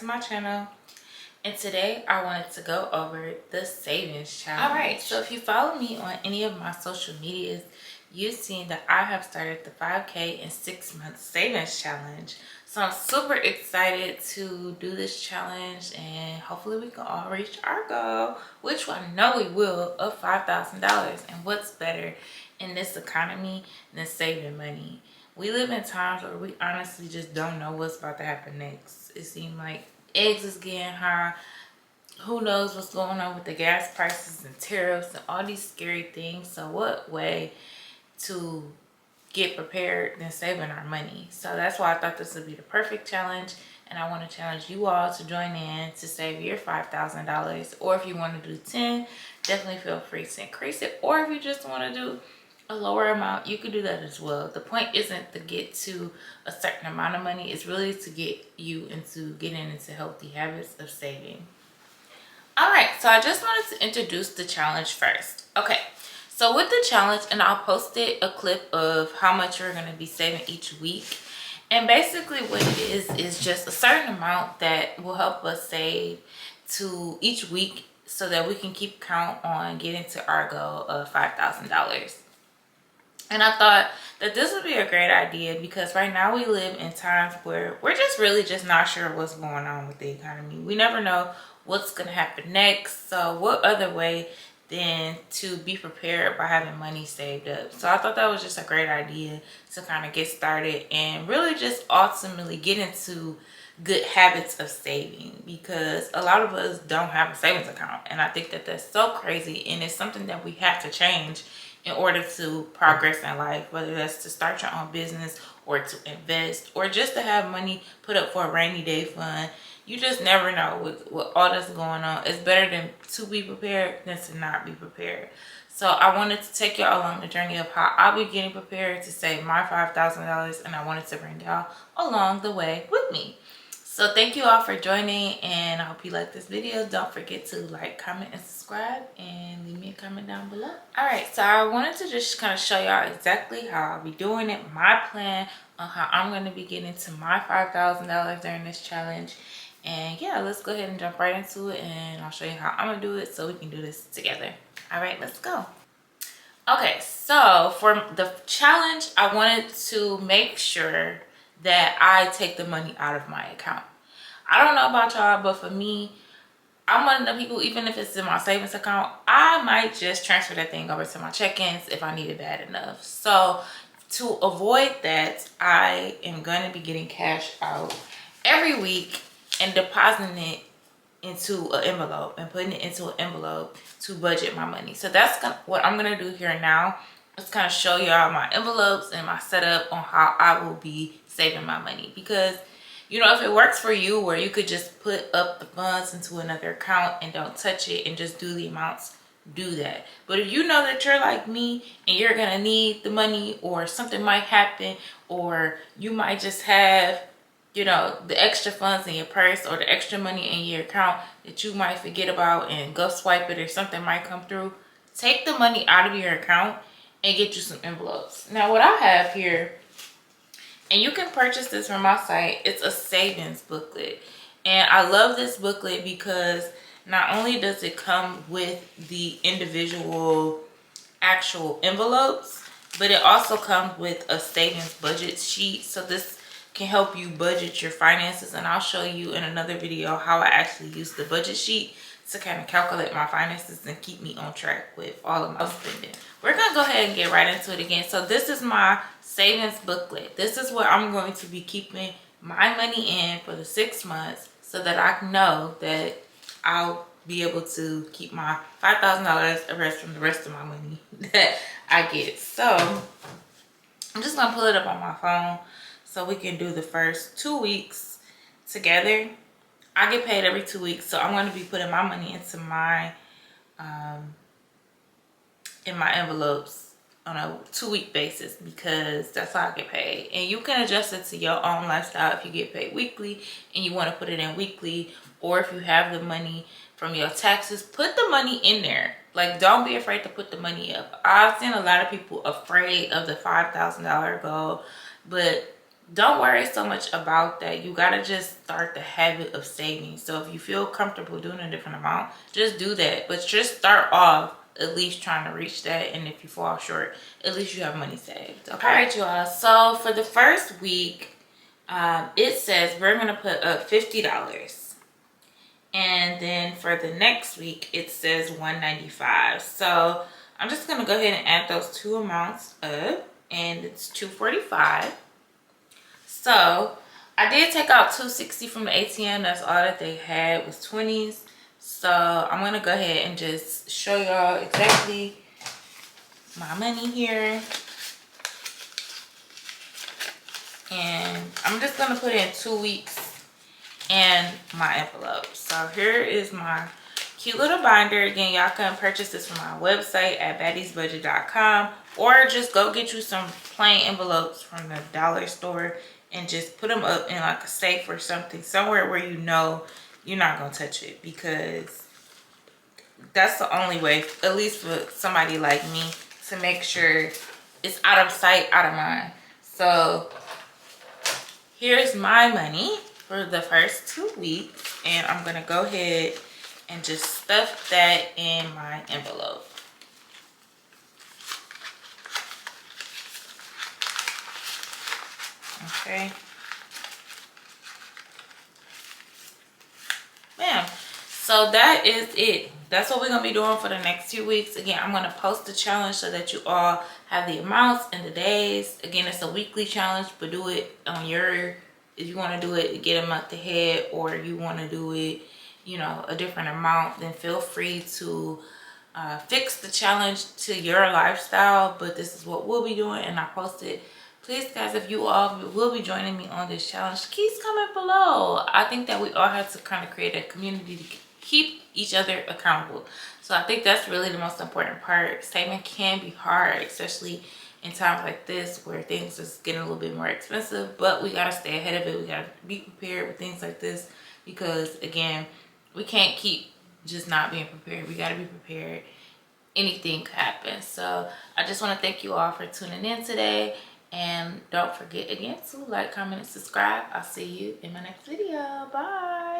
to my channel. And today I wanted to go over the savings challenge. Alright, so if you follow me on any of my social medias, you've seen that I have started the 5K in 6 months savings challenge. So I'm super excited to do this challenge and hopefully we can all reach our goal, which I know we will, of $5,000. And what's better in this economy than saving money? We live in times where we honestly just don't know what's about to happen next. It seems like eggs is getting high. Who knows what's going on with the gas prices and tariffs and all these scary things. So what way to get prepared than saving our money? So that's why I thought this would be the perfect challenge. And I want to challenge you all to join in to save your $5,000. Or if you want to do 10, definitely feel free to increase it. Or if you just want to do a lower amount, you could do that as well. The point isn't to get to a certain amount of money. It's really to get you into getting into healthy habits of saving. All right, so I just wanted to introduce the challenge first. Okay, so with the challenge, and I'll post a clip of how much you're going to be saving each week. And basically what it is just a certain amount that will help us save to each week so that we can keep count on getting to our goal of $5,000. And I thought that this would be a great idea because right now we live in times where we're just really just not sure what's going on with the economy. We never know what's going to happen next. So what other way than to be prepared by having money saved up? So I thought that was just a great idea to kind of get started and really just ultimately get into good habits of saving, because a lot of us don't have a savings account. And I think that that's so crazy, and it's something that we have to change in order to progress in life, whether that's to start your own business or to invest or just to have money put up for a rainy day fund. You just never know with all that's going on. It's better than to be prepared than to not be prepared. So I wanted to take y'all along the journey of how I'll be getting prepared to save my $5,000, and I wanted to bring y'all along the way with me. So thank you all for joining, and I hope you like this video. Don't forget to like, comment, and subscribe, and leave me a comment down below. All right, so I wanted to just kind of show y'all exactly how I'll be doing it, my plan on how I'm going to be getting to my $5,000 during this challenge. And yeah, let's go ahead and jump right into it, and I'll show you how I'm going to do it so we can do this together. All right, let's go. Okay, so for the challenge, I wanted to make sure that I take the money out of my account. I don't know about y'all, but for me, I'm one of the people, even if it's in my savings account, I might just transfer that thing over to my check-ins if I need it bad enough. So to avoid that, I am going to be getting cash out every week and depositing it into an envelope and putting it into an envelope to budget my money. So that's what I'm going to do here now. Let's kind of show y'all my envelopes and my setup on how I will be saving my money, because you know, if it works for you where you could just put up the funds into another account and don't touch it and just do the amounts, do that. But if you know that you're like me and you're gonna need the money, or something might happen, or you might just have, you know, the extra funds in your purse or the extra money in your account that you might forget about and go swipe it, or something might come through, take the money out of your account and get you some envelopes. Now what I have here, and you can purchase this from my site, it's a savings booklet. And I love this booklet because not only does it come with the individual actual envelopes, but it also comes with a savings budget sheet. So this can help you budget your finances, and I'll show you in another video how I actually use the budget sheet to kind of calculate my finances and keep me on track with all of my spending. We're gonna go ahead and get right into it again. So this is my savings booklet. This is where I'm going to be keeping my money in for the 6 months so that I know that I'll be able to keep my $5,000 arrest from the rest of my money that I get. So I'm just gonna pull it up on my phone so we can do the first 2 weeks together. I get paid every 2 weeks, so I'm going to be putting my money into my in my envelopes on a 2-week basis, because that's how I get paid. And you can adjust it to your own lifestyle if you get paid weekly and you want to put it in weekly, or if you have the money from your taxes, put the money in there. Like, don't be afraid to put the money up. I've seen a lot of people afraid of the $5,000 goal, but don't worry so much about that. You gotta just start the habit of saving. So if you feel comfortable doing a different amount, just do that. But just start off at least trying to reach that. And if you fall short, at least you have money saved. Okay. All right, you all. So for the first week, it says we're gonna put up $50. And then for the next week, it says $195. So I'm just gonna go ahead and add those two amounts up, and it's $245. So I did take out $260 from the ATM. That's all that they had was 20s. So I'm gonna go ahead and just show y'all exactly my money here. And I'm just gonna put in 2 weeks and my envelope. So here is my cute little binder. Again, y'all can purchase this from my website at baddiesbudget.com, or just go get you some plain envelopes from the dollar store and just put them up in like a safe or something, somewhere where you know you're not gonna touch it, because that's the only way, at least for somebody like me, to make sure it's out of sight, out of mind. So here's my money for the first 2 weeks, and I'm gonna go ahead and just stuff that in my envelope. Okay. Bam. So that is it. That's what we're going to be doing for the next 2 weeks. Again, I'm going to post the challenge so that you all have the amounts and the days. Again, it's a weekly challenge, but do it on your, if you want to do it, get a month ahead, or you want to do it, you know, a different amount, then feel free to fix the challenge to your lifestyle. But this is what we'll be doing, and I posted. Please, guys, if you all will be joining me on this challenge, keep comment below. I think that we all have to kind of create a community to keep each other accountable. So I think that's really the most important part. Saving can be hard, especially in times like this where things is getting a little bit more expensive, but we got to stay ahead of it. We got to be prepared with things like this, because again, we can't keep just not being prepared. We got to be prepared. Anything could happen. So I just want to thank you all for tuning in today. And don't forget again to like, comment, and subscribe. I'll see you in my next video. Bye.